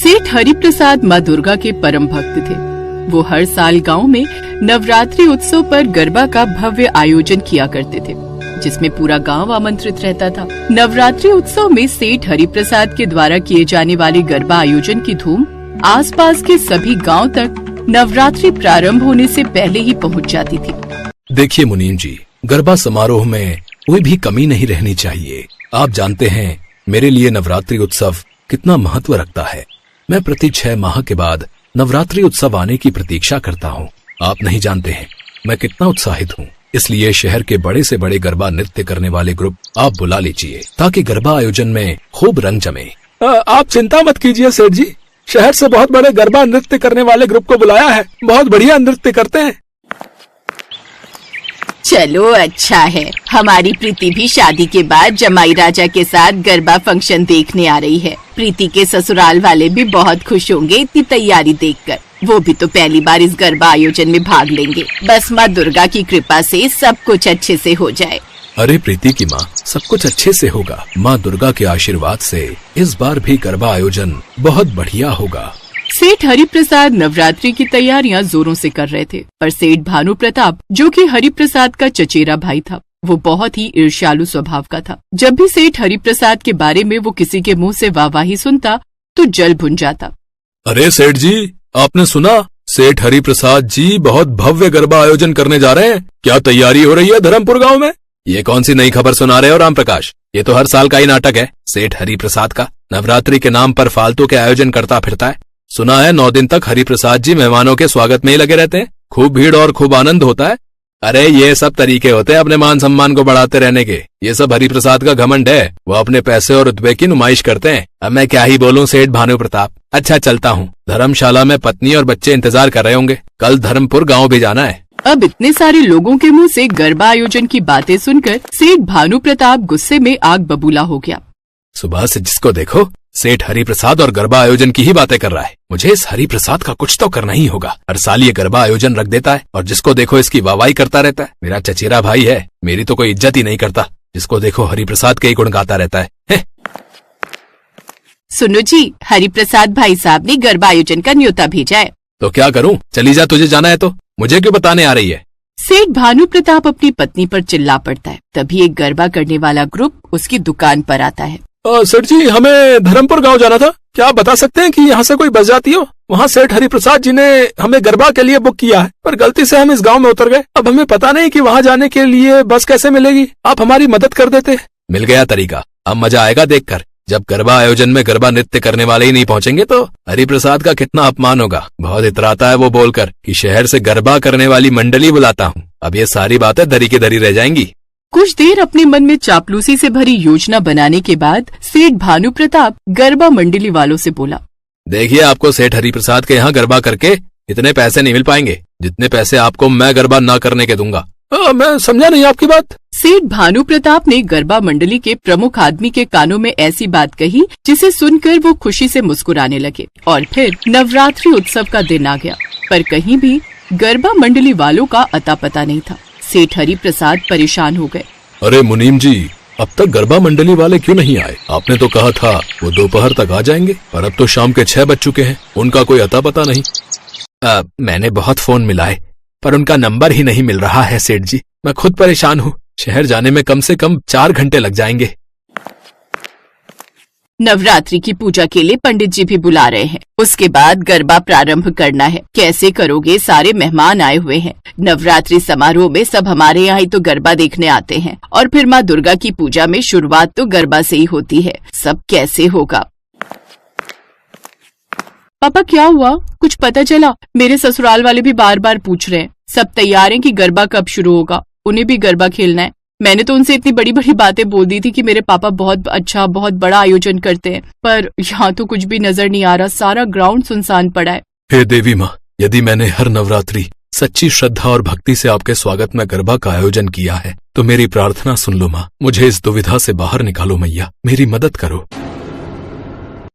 सेठ हरिप्रसाद माँ दुर्गा के परम भक्त थे। वो हर साल गांव में नवरात्रि उत्सव पर गरबा का भव्य आयोजन किया करते थे, जिसमें पूरा गांव आमंत्रित रहता था। नवरात्रि उत्सव में सेठ हरिप्रसाद के द्वारा किए जाने वाले गरबा आयोजन की धूम आसपास के सभी गांव तक नवरात्रि प्रारंभ होने से पहले ही पहुंच जाती थी। देखिए मुनीम जी, गरबा समारोह में कोई भी कमी नहीं रहनी चाहिए। आप जानते हैं मेरे लिए नवरात्रि उत्सव कितना महत्व रखता है। मैं प्रति 6 माह के बाद नवरात्रि उत्सव आने की प्रतीक्षा करता हूँ। आप नहीं जानते हैं मैं कितना उत्साहित हूँ। इसलिए शहर के बड़े से बड़े गरबा नृत्य करने वाले ग्रुप आप बुला लीजिए, ताकि गरबा आयोजन में खूब रंग जमे। आप चिंता मत कीजिए सेठ जी, शहर से बहुत बड़े गरबा नृत्य करने वाले ग्रुप को बुलाया है। बहुत बढ़िया नृत्य करते हैं। चलो अच्छा है, हमारी प्रीति भी शादी के बाद जमाई राजा के साथ गरबा फंक्शन देखने आ रही है। प्रीति के ससुराल वाले भी बहुत खुश होंगे इतनी तैयारी देखकर। वो भी तो पहली बार इस गरबा आयोजन में भाग लेंगे। बस माँ दुर्गा की कृपा से सब कुछ अच्छे से हो जाए। अरे प्रीति की माँ, सब कुछ अच्छे से होगा। माँ दुर्गा के आशीर्वाद से इस बार भी गरबा आयोजन बहुत बढ़िया होगा। सेठ हरिप्रसाद नवरात्रि की तैयारियां जोरों से कर रहे थे, पर सेठ भानु प्रताप, जो कि हरिप्रसाद का चचेरा भाई था, वो बहुत ही ईर्ष्यालु स्वभाव का था। जब भी सेठ हरिप्रसाद के बारे में वो किसी के मुंह से वाहवाही सुनता तो जल भुन जाता। अरे सेठ जी, आपने सुना? सेठ हरिप्रसाद जी बहुत भव्य गरबा आयोजन करने जा रहे हैं। क्या तैयारी हो रही है धर्मपुर गाँव में? ये कौन सी नई खबर सुना रहे हो राम प्रकाश? ये तो हर साल का ही नाटक है। सेठ हरिप्रसाद का नवरात्रि के नाम पर फालतू के आयोजन करता फिरता है। सुना है 9 दिन तक हरिप्रसाद जी मेहमानों के स्वागत में ही लगे रहते हैं। खूब भीड़ और खूब आनंद होता है। अरे ये सब तरीके होते हैं अपने मान सम्मान को बढ़ाते रहने के। ये सब हरिप्रसाद का घमंड है। वो अपने पैसे और रुतबे की नुमाइश करते हैं। अब मैं क्या ही बोलूं सेठ भानु प्रताप। अच्छा चलता हूँ, धर्मशाला में पत्नी और बच्चे इंतजार कर रहे होंगे। कल धर्मपुर गाँव भी जाना है। अब इतने सारे लोगों के मुंह से गरबा आयोजन की बातें सुनकर सेठ भानु प्रताप गुस्से में आग बबूला हो गया। सुबह से जिसको देखो सेठ हरिप्रसाद और गरबा आयोजन की ही बातें कर रहा है। मुझे इस हरिप्रसाद का कुछ तो करना ही होगा। हर साल ये गरबा आयोजन रख देता है और जिसको देखो इसकी वाहवाही करता रहता है। मेरा चचेरा भाई है, मेरी तो कोई इज्जत ही नहीं करता। जिसको देखो हरिप्रसाद के ही गुण गाता रहता है। सुनो जी, हरिप्रसाद भाई साहब ने गरबा आयोजन का न्योता भेजा है। तो क्या करूँ? चली जा, तुझे जाना है तो। मुझे क्यों बताने आ रही है? सेठ भानु प्रताप अपनी पत्नी पर चिल्ला पड़ता है। तभी एक गरबा करने वाला ग्रुप उसकी दुकान पर आता है। सेठ जी, हमें धर्मपुर गांव जाना था। क्या आप बता सकते हैं कि यहाँ से कोई बस जाती हो? वहाँ सेठ हरिप्रसाद जी ने हमें गरबा के लिए बुक किया है, पर गलती से हम इस गांव में उतर गए। अब हमें पता नहीं कि वहाँ जाने के लिए बस कैसे मिलेगी। आप हमारी मदद कर देते। मिल गया तरीका। अब मजा आएगा देखकर। जब गरबा आयोजन में गरबा नृत्य करने वाले ही नहीं पहुँचेंगे तो हरिप्रसाद का कितना अपमान होगा। बहुत इतराता है वो बोलकर कि शहर से गरबा करने वाली मंडली बुलाता हूँ। अब ये सारी बातें धरी की धरी रह जाएंगी। कुछ देर अपने मन में चापलूसी से भरी योजना बनाने के बाद सेठ भानु प्रताप गरबा मंडली वालों से बोला, देखिए आपको सेठ हरिप्रसाद के यहाँ गरबा करके इतने पैसे नहीं मिल पाएंगे जितने पैसे आपको मैं गरबा ना करने के दूंगा। मैं समझा नहीं आपकी बात। सेठ भानु प्रताप ने गरबा मंडली के प्रमुख आदमी के कानों में ऐसी बात कही जिसे सुनकर वो खुशी से मुस्कुराने लगे। और फिर नवरात्रि उत्सव का दिन आ गया, पर कहीं भी गरबा मंडली वालों का अता पता नहीं था। सेठ हरिप्रसाद परेशान हो गए। अरे मुनीम जी, अब तक गरबा मंडली वाले क्यों नहीं आए? आपने तो कहा था वो दोपहर तक आ जाएंगे, और अब तो शाम के 6 बज चुके हैं। उनका कोई अता पता नहीं। मैंने बहुत फोन मिलाए, पर उनका नंबर ही नहीं मिल रहा है सेठ जी। मैं खुद परेशान हूँ। शहर जाने में कम से कम 4 घंटे लग जाएंगे। नवरात्रि की पूजा के लिए पंडित जी भी बुला रहे हैं। उसके बाद गरबा प्रारंभ करना है। कैसे करोगे? सारे मेहमान आए हुए हैं। नवरात्रि समारोह में सब हमारे यहाँ ही तो गरबा देखने आते हैं, और फिर माँ दुर्गा की पूजा में शुरुआत तो गरबा से ही होती है। सब कैसे होगा? पापा क्या हुआ? कुछ पता चला? मेरे ससुराल वाले भी बार बार पूछ रहे हैं। सब तैयार हैं कि गरबा कब शुरू होगा। उन्हें भी गरबा खेलना है। मैंने तो उनसे इतनी बड़ी बड़ी बातें बोल दी थी कि मेरे पापा बहुत अच्छा बहुत बड़ा आयोजन करते हैं, पर यहाँ तो कुछ भी नजर नहीं आ रहा। सारा ग्राउंड सुनसान पड़ा है। हे देवी माँ, यदि मैंने हर नवरात्रि सच्ची श्रद्धा और भक्ति से आपके स्वागत में गरबा का आयोजन किया है तो मेरी प्रार्थना सुन लो माँ। मुझे इस दुविधा से बाहर निकालो मैया, मेरी मदद करो।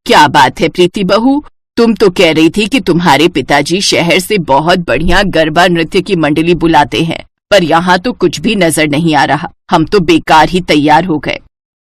क्या बात है प्रीति बहू, तुम तो कह रही थी कि तुम्हारे पिताजी शहर से बहुत बढ़िया गरबा नृत्य की मंडली बुलाते हैं, पर यहाँ तो कुछ भी नजर नहीं आ रहा। हम तो बेकार ही तैयार हो गए।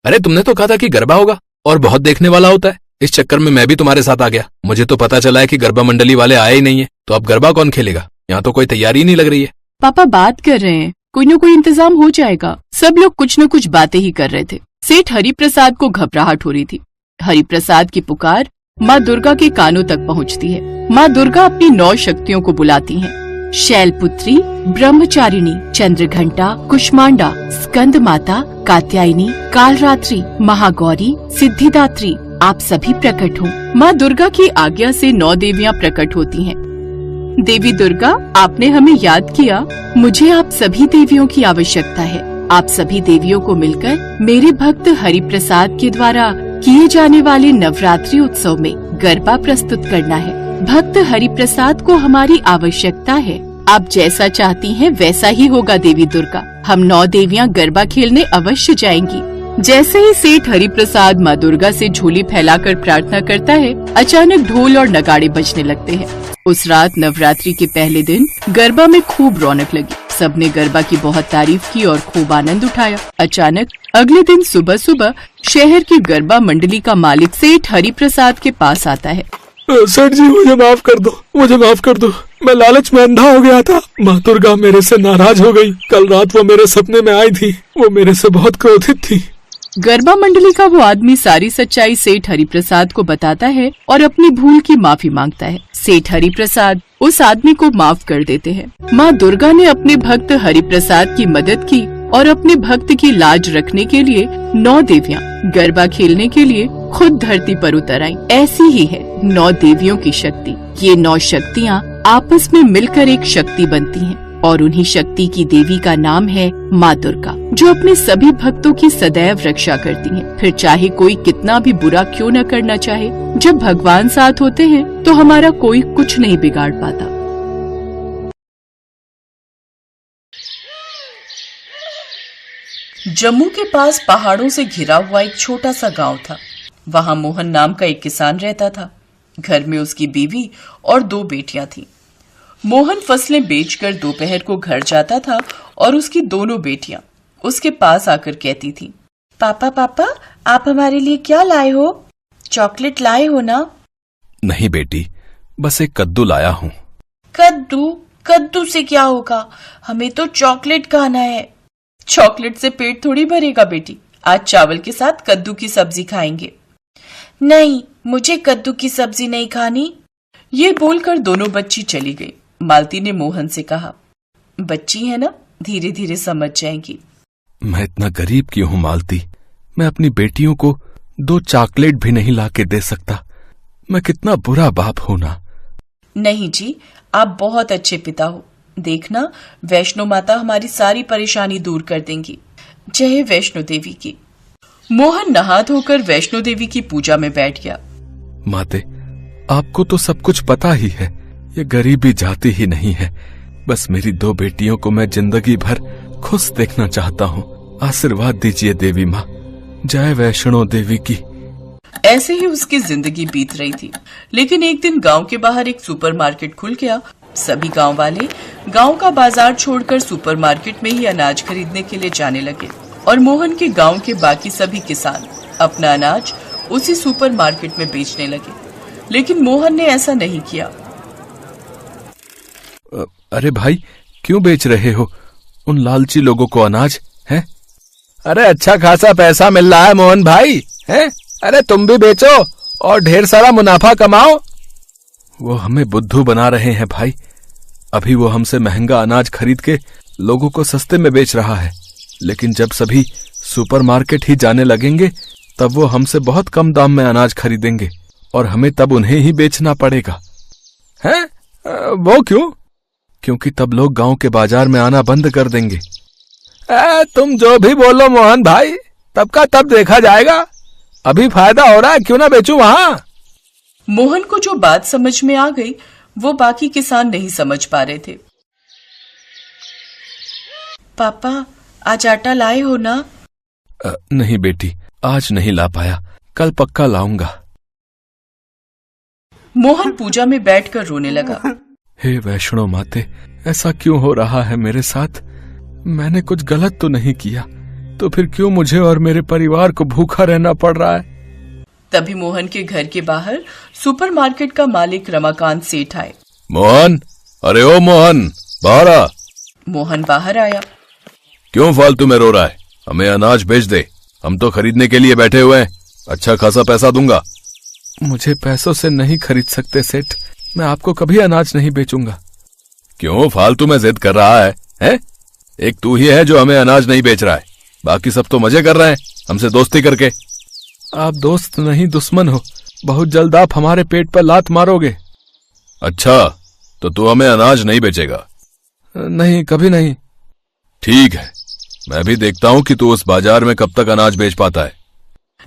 अरे तुमने तो कहा था कि गरबा होगा और बहुत देखने वाला होता है। इस चक्कर में मैं भी तुम्हारे साथ आ गया। मुझे तो पता चला है कि गरबा मंडली वाले आए ही नहीं है, तो अब गरबा कौन खेलेगा? यहाँ तो कोई तैयारी ही नहीं लग रही है। पापा बात कर रहे हैं, कोई न कोई इंतजाम हो जाएगा। सब लोग कुछ न कुछ बातें ही कर रहे थे। सेठ हरिप्रसाद को घबराहट हो रही थी। हरिप्रसाद की पुकार माँ दुर्गा के कानों तक पहुँचती है। माँ दुर्गा अपनी 9 शक्तियों को बुलाती हैं। शैलपुत्री, ब्रह्मचारिणी, चंद्रघंटा, कुष्मांडा, स्कंद माता, कात्यायनी, कालरात्रि, महागौरी, सिद्धिदात्री, आप सभी प्रकट हो। माँ दुर्गा की आज्ञा से 9 देवियाँ प्रकट होती हैं। देवी दुर्गा, आपने हमें याद किया। मुझे आप सभी देवियों की आवश्यकता है। आप सभी देवियों को मिलकर मेरे भक्त हरिप्रसाद के द्वारा किए जाने वाले नवरात्रि उत्सव में गरबा प्रस्तुत करना है। भक्त हरिप्रसाद को हमारी आवश्यकता है। आप जैसा चाहती हैं वैसा ही होगा देवी दुर्गा। हम 9 देवियां गरबा खेलने अवश्य जाएंगी। जैसे ही सेठ हरिप्रसाद माँ दुर्गा से झोली फैलाकर प्रार्थना करता है, अचानक ढोल और नगाड़े बजने लगते हैं। उस रात नवरात्रि के पहले दिन गरबा में खूब रौनक लगी। सबने गरबा की बहुत तारीफ की और खूब आनंद उठाया। अचानक अगले दिन सुबह सुबह शहर की गरबा मंडली का मालिक सेठ हरिप्रसाद के पास आता है। सेठ जी, मुझे माफ कर दो, मुझे माफ कर दो। मैं लालच में अंधा हो गया था। माँ दुर्गा मेरे से नाराज हो गई। कल रात वो मेरे सपने में आई थी। वो मेरे से बहुत क्रोधित थी। गरबा मंडली का वो आदमी सारी सच्चाई सेठ हरिप्रसाद को बताता है और अपनी भूल की माफी मांगता है। सेठ हरिप्रसाद उस आदमी को माफ कर देते हैं। माँ दुर्गा ने अपने भक्त हरिप्रसाद की मदद की और अपने भक्त की लाज रखने के लिए 9 देवियां गरबा खेलने के लिए खुद धरती पर उतर आईं। ऐसी ही है 9 देवियों की शक्ति। ये 9 शक्तियाँ आपस में मिलकर एक शक्ति बनती हैं और उन्हीं शक्ति की देवी का नाम है माँ दुर्गा, जो अपने सभी भक्तों की सदैव रक्षा करती हैं। फिर चाहे कोई कितना भी बुरा क्यों न करना चाहे, जब भगवान साथ होते हैं तो हमारा कोई कुछ नहीं बिगाड़ पाता। जम्मू के पास पहाड़ों से घिरा हुआ एक छोटा सा गांव था। वहां मोहन नाम का एक किसान रहता था। घर में उसकी बीवी और 2 बेटियां थीं। मोहन फसलें बेचकर दोपहर को घर जाता था और उसकी दोनों बेटियां उसके पास आकर कहती थीं, पापा पापा, आप हमारे लिए क्या लाए हो? चॉकलेट लाए हो ना? नहीं बेटी, बस एक कद्दू लाया हूँ। कद्दू? कद्दू से क्या होगा? हमें तो चॉकलेट खाना है। चॉकलेट से पेट थोड़ी भरेगा बेटी। आज चावल के साथ कद्दू की सब्जी खाएंगे। नहीं, मुझे कद्दू की सब्जी नहीं खानी। ये बोलकर दोनों बच्ची चली गई। मालती ने मोहन से कहा, बच्ची है ना, धीरे धीरे समझ जाएगी। मैं इतना गरीब क्यों हूँ मालती? मैं अपनी बेटियों को 2 चॉकलेट भी नहीं लाके दे सकता। मैं कितना बुरा बाप हूँ ना। नहीं जी, आप बहुत अच्छे पिता हो। देखना, वैष्णो माता हमारी सारी परेशानी दूर कर देंगी। जय वैष्णो देवी की। मोहन नहा धोकर वैष्णो देवी की पूजा में बैठ गया। माते, आपको तो सब कुछ पता ही है। ये गरीबी जाती ही नहीं है। बस मेरी 2 बेटियों को मैं जिंदगी भर खुश देखना चाहता हूँ। आशीर्वाद दीजिए देवी माँ। जय वैष्णो देवी की। ऐसे ही उसकी जिंदगी बीत रही थी। लेकिन एक दिन गांव के बाहर एक सुपरमार्केट खुल गया। सभी गांव वाले गांव का बाजार छोड़कर सुपरमार्केट में ही अनाज खरीदने के लिए जाने लगे और मोहन के गांव के बाकी सभी किसान अपना अनाज उसी सुपरमार्केट में बेचने लगे। लेकिन मोहन ने ऐसा नहीं किया। अरे भाई, क्यों बेच रहे हो उन लालची लोगों को अनाज? है? अरे अच्छा खासा पैसा मिल रहा है मोहन भाई, है? अरे तुम भी बेचो और ढेर सारा मुनाफा कमाओ। वो हमें बुद्धू बना रहे हैं भाई। अभी वो हमसे महंगा अनाज खरीद के लोगों को सस्ते में बेच रहा है, लेकिन जब सभी सुपरमार्केट ही जाने लगेंगे तब वो हमसे बहुत कम दाम में अनाज खरीदेंगे और हमें तब उन्हें ही बेचना पड़ेगा। हैं? वो क्यों? क्योंकि तब लोग गांव के बाजार में आना बंद कर देंगे। तुम जो भी बोलो मोहन भाई, तब का तब देखा जाएगा। अभी फायदा हो रहा है, क्यों ना बेचूं वहां। मोहन को जो बात समझ में आ गई वो बाकी किसान नहीं समझ पा रहे थे। पापा, आज आटा लाए हो ना? नहीं बेटी, आज नहीं ला पाया, कल पक्का लाऊंगा। मोहन पूजा में बैठकर रोने लगा। हे वैष्णो माते, ऐसा क्यों हो रहा है मेरे साथ? मैंने कुछ गलत तो नहीं किया, तो फिर क्यों मुझे और मेरे परिवार को भूखा रहना पड़ रहा है? तभी मोहन के घर के बाहर सुपरमार्केट का मालिक रमाकांत सेठ आए। मोहन, अरे ओ मोहन, बाहर आ। मोहन बाहर आया। क्यों फालतू में रो रहा है? हमें अनाज बेच दे, हम तो खरीदने के लिए बैठे हुए हैं, अच्छा खासा पैसा दूंगा। मुझे पैसों से नहीं खरीद सकते सेठ, मैं आपको कभी अनाज नहीं बेचूंगा। क्यों फालतू में जिद कर रहा है, हैं? एक तू ही है जो हमें अनाज नहीं बेच रहा है, बाकी सब तो मजे कर रहे हैं हमसे दोस्ती करके। आप दोस्त नहीं दुश्मन हो, बहुत जल्द आप हमारे पेट पर लात मारोगे। अच्छा, तो तू हमें अनाज नहीं बेचेगा? नहीं, कभी नहीं। ठीक है, मैं भी देखता हूँ कि तू उस बाजार में कब तक अनाज बेच पाता है।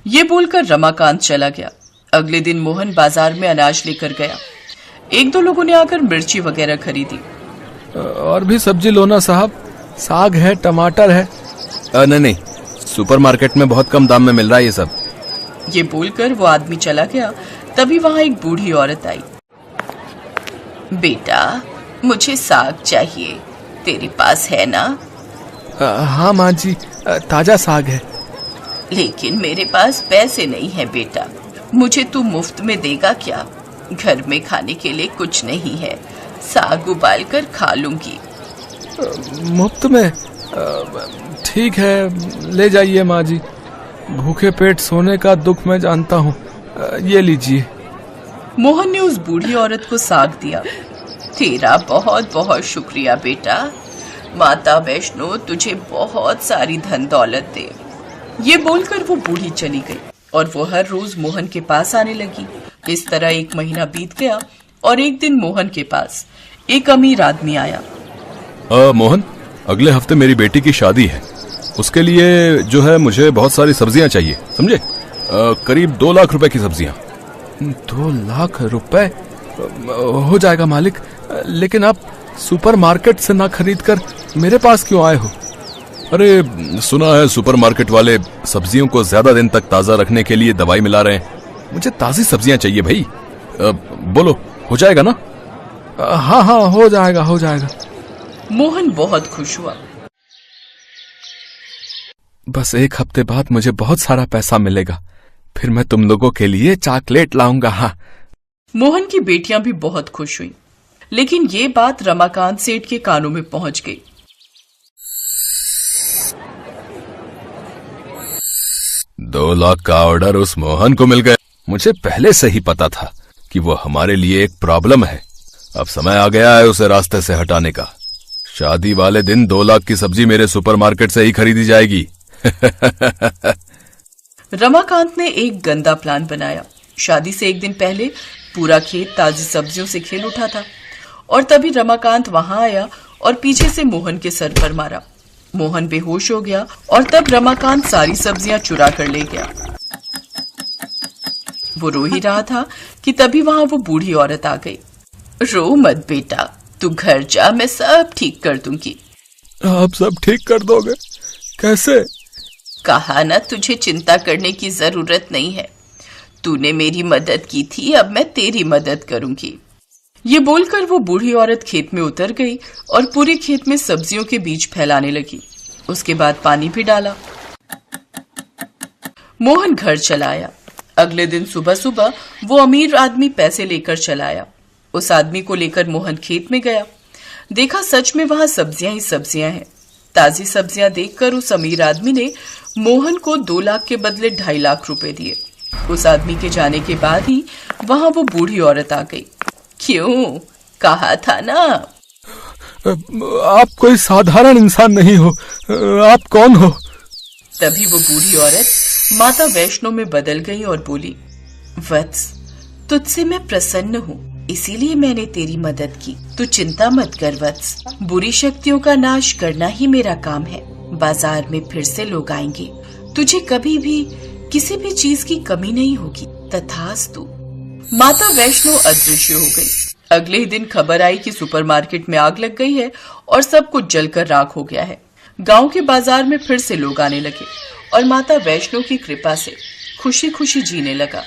ये बोलकर रमाकांत चला गया। अगले दिन मोहन बाजार में अनाज लेकर गया। एक दो लोगों ने आकर मिर्ची वगैरह खरीदी। और भी सब्जी लो ना साहब, साग है, टमाटर है। नहीं, सुपरमार्केट में बहुत कम दाम में मिल रहा है ये सब। ये बोलकर वो आदमी चला गया। तभी वहां एक बूढ़ी औरत आई। बेटा, मुझे साग चाहिए, तेरे पास है ना? हाँ माँ जी, ताजा साग है। लेकिन मेरे पास पैसे नहीं है बेटा, मुझे तू मुफ्त में देगा क्या? घर में खाने के लिए कुछ नहीं है, साग उबाल कर खा लूंगी। मुफ्त में? ठीक है, ले जाइए माँ जी, भूखे पेट सोने का दुख मैं जानता हूँ, ये लीजिए। मोहन ने उस बूढ़ी औरत को साग दिया। तेरा बहुत बहुत शुक्रिया बेटा, माता वैष्णो तुझे बहुत सारी धन दौलत दे। ये बोलकर वो बूढ़ी चली गई और वो हर रोज मोहन के पास आने लगी। इस तरह एक महीना बीत गया और एक दिन मोहन के पास एक अमीर आदमी आया। मोहन, अगले हफ्ते मेरी बेटी की शादी है, उसके लिए जो है मुझे बहुत सारी सब्जियां चाहिए, समझे? करीब 2 लाख रुपए की सब्जियां। 2 लाख रुपए? हो जाएगा मालिक, लेकिन आप सुपरमार्केट से ना खरीदकर मेरे पास क्यों आए हो? अरे सुना है सुपरमार्केट वाले सब्जियों को ज्यादा दिन तक ताजा रखने के लिए दवाई मिला रहे हैं, मुझे ताजी सब्जियां चाहिए भाई। बोलो, हो जाएगा ना? हाँ हाँ, हो जाएगा हो जाएगा। मोहन बहुत खुश हुआ। बस 1 हफ्ते बाद मुझे बहुत सारा पैसा मिलेगा, फिर मैं तुम लोगों के लिए चॉकलेट लाऊंगा। हाँ। मोहन की बेटियां भी बहुत खुश हुई, लेकिन ये बात रमाकांत सेठ के कानों में पहुंच गई। 2 लाख का ऑर्डर उस मोहन को मिल गया। मुझे पहले से ही पता था कि वो हमारे लिए एक प्रॉब्लम है। अब समय आ गया है उसे रास्ते से हटाने का। शादी वाले दिन 2 लाख की सब्जी मेरे सुपरमार्केट से ही खरीदी जाएगी। रमाकांत ने एक गंदा प्लान बनाया। शादी से एक दिन पहले पूरा खेत ताजी सब्जियों से खिल उठा था और तभी रमाकांत वहां आया और पीछे से मोहन के सर पर मारा। मोहन बेहोश हो गया और तब रमाकांत सारी सब्जियां चुरा कर ले गया। वो रो ही रहा था कि तभी वहां वो बूढ़ी औरत आ गई। रो मत बेटा, तू घर जा, मैं सब ठीक कर दूंगी। आप सब ठीक कर दोगे? कैसे? कहा ना तुझे चिंता करने की जरूरत नहीं है, तूने मेरी मदद की थी, अब मैं तेरी मदद करूंगी। ये बोलकर वो बूढ़ी औरत खेत में उतर गई और पूरे खेत में सब्जियों के बीज फैलाने लगी। उसके बाद पानी भी डाला। मोहन घर चला आया। अगले दिन सुबह सुबह वो अमीर आदमी पैसे लेकर चला आया। उस आदमी को लेकर मोहन खेत में गया। देखा सच में वहां सब्जियां ही सब्जियां हैं। ताजी सब्जियां देखकर उस अमीर आदमी ने मोहन को 2 लाख के बदले 2.5 लाख रुपए दिए। उस आदमी के जाने के बाद ही वहां वो बूढ़ी औरत आ गई। क्यों, कहा था ना? आप कोई साधारण इंसान नहीं हो, आप कौन हो? तभी वो बूढ़ी औरत माता वैष्णो में बदल गई और बोली, वत्स, तुझसे मैं प्रसन्न हूँ, इसीलिए मैंने तेरी मदद की। तू चिंता मत कर वत्स, बुरी शक्तियों का नाश करना ही मेरा काम है। बाजार में फिर से लोग आएंगे, तुझे कभी भी किसी भी चीज की कमी नहीं होगी। तथास्तु। माता वैष्णो अदृश्य हो गई। अगले ही दिन खबर आई कि सुपरमार्केट में आग लग गई है और सब कुछ जलकर राख हो गया है। गांव के बाजार में फिर से लोग आने लगे और माता वैष्णो की कृपा से खुशी खुशी जीने लगा।